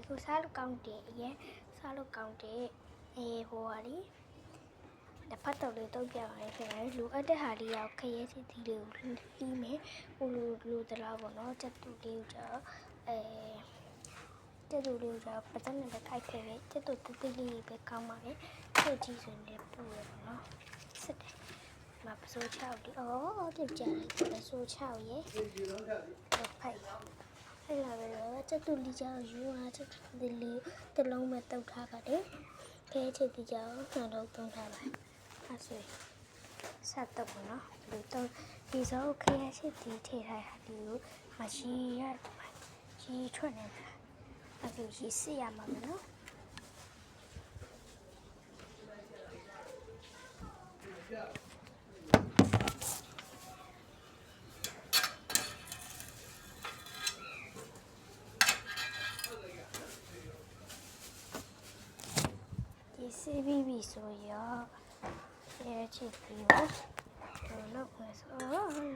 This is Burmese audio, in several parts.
သူစားလို့ကောင်းတယ်အရင်စားလို့ကောင်းတယ်ဟိုဟာလေတစ်ဖက်တော့လေးတုံးပြပါလေခင်ဗျာလူအပ်တဲ့ဟာလေးရောက်ခရဲစီတီလေးကိုပြီးမယ်ဟိုလိုတလားပေါ့နော်ချက်တူလေးကိုတော့ချက်တူလေးကိုတော့ပတ်စံနဲ့ခိုက်ခဲ့ပဲချက်တူတူလေးလေးပဲကောင်းပါလေချက်ကြီးဆိုရင်ပူရပေါ့နော်စစ်တယ်မပစိုးချောက်ဒီပြုတ်ကြတယ်ပစိုးချောက်ရဲ့ဖိုက်အဲ့လာပဲချက်တူလေးကြောင်ယူဟာချက်တူလေးတစ်လုံးမဲ့တုတ်ထားပါတယ်ခဲချက်ဒီကြောင်နှလုံးသုံးထားပါအဲ့ဆိုဆက်တော့ပေါ့နော်ဒီတော့ဒီစောခဲချက်ဒီထည့်ထားတာဒီကိုမရှိရရီထွက်နေတာအခုရီစစ်ရမှာမနော်စီဘီဘီဆိုရရဲချစ်ပြီးတော့လောက်ပဲဆိုဒါလေး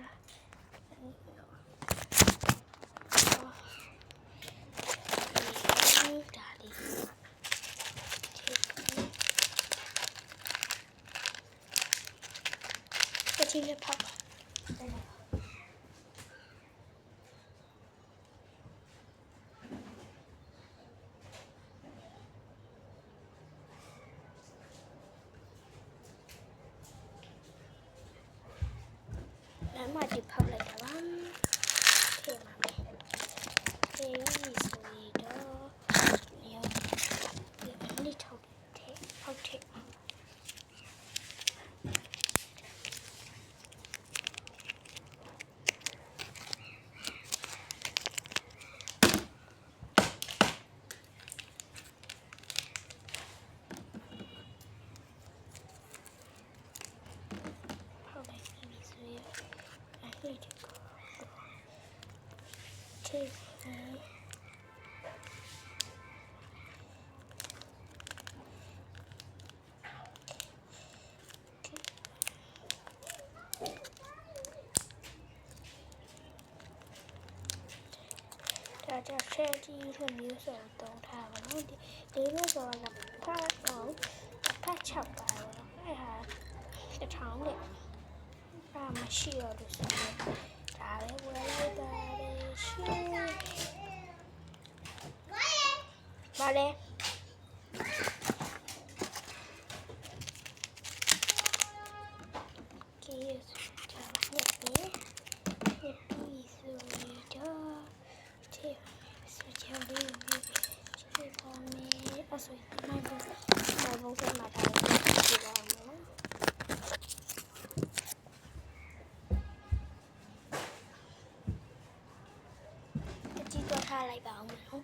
ချက်ချင်းလေးဖောက်ပါမဒီဖောက်လိုက်တာပါထေးပါမယ်ထေးဆိုရတော့ရောဒီလေးထောက်ထေးဖောက်ထေးဒါကြဆက်ကြီးလို့မျိုးစုံတုံးထားပါတော့ဒီမျိုးစုံကဖတ်6ပါတော့အဲ့ဟာတစ်ထောင်လေမရှိရလို့ဆိုတော့ဒါပဲဝယ်လိုက်တာရှင်ဘာလဲကေးဒါနဲ့ပြီးဆိုတော့ဒီဆိုချော်လေးဒီပါမယ်အဆွေမိုင်းဘုံကမှာထားတယ်ဒီပါမယ်ထားလိုက်ပါအောင်နော်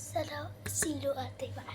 ဆက်တော့စီလိုအပ်သေးပါ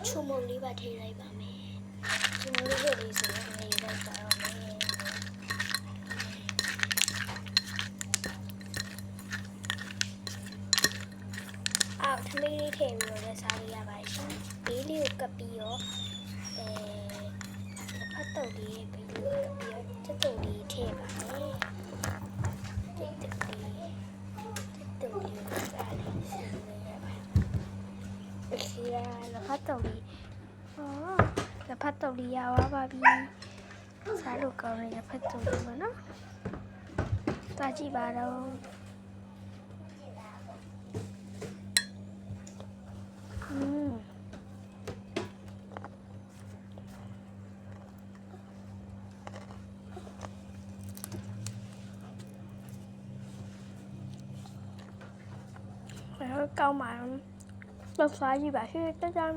ချုံမုံလေးပါထည့်လိုက်ပါမယ်ချုံမုံလေးဆိုတော့အနေလိုက်ပါတော့မယ် လေးပြီးတော့ချက်တုပ်လေးထည့်ပါမယ်ချက်တုပ်လေးစားလေးစီနေရပါဒီရလက်ဖက်တုပ်လေးလက်ဖက်တုပ်လေးရပါပြီစားလို့ကောင်းတဲ့လက်ဖက်တုပ်လေးပေါ့နော်သွားကြည့်ပါတော့ကောင်းပါတော့စားကြည့်ပါရှင့်တန်း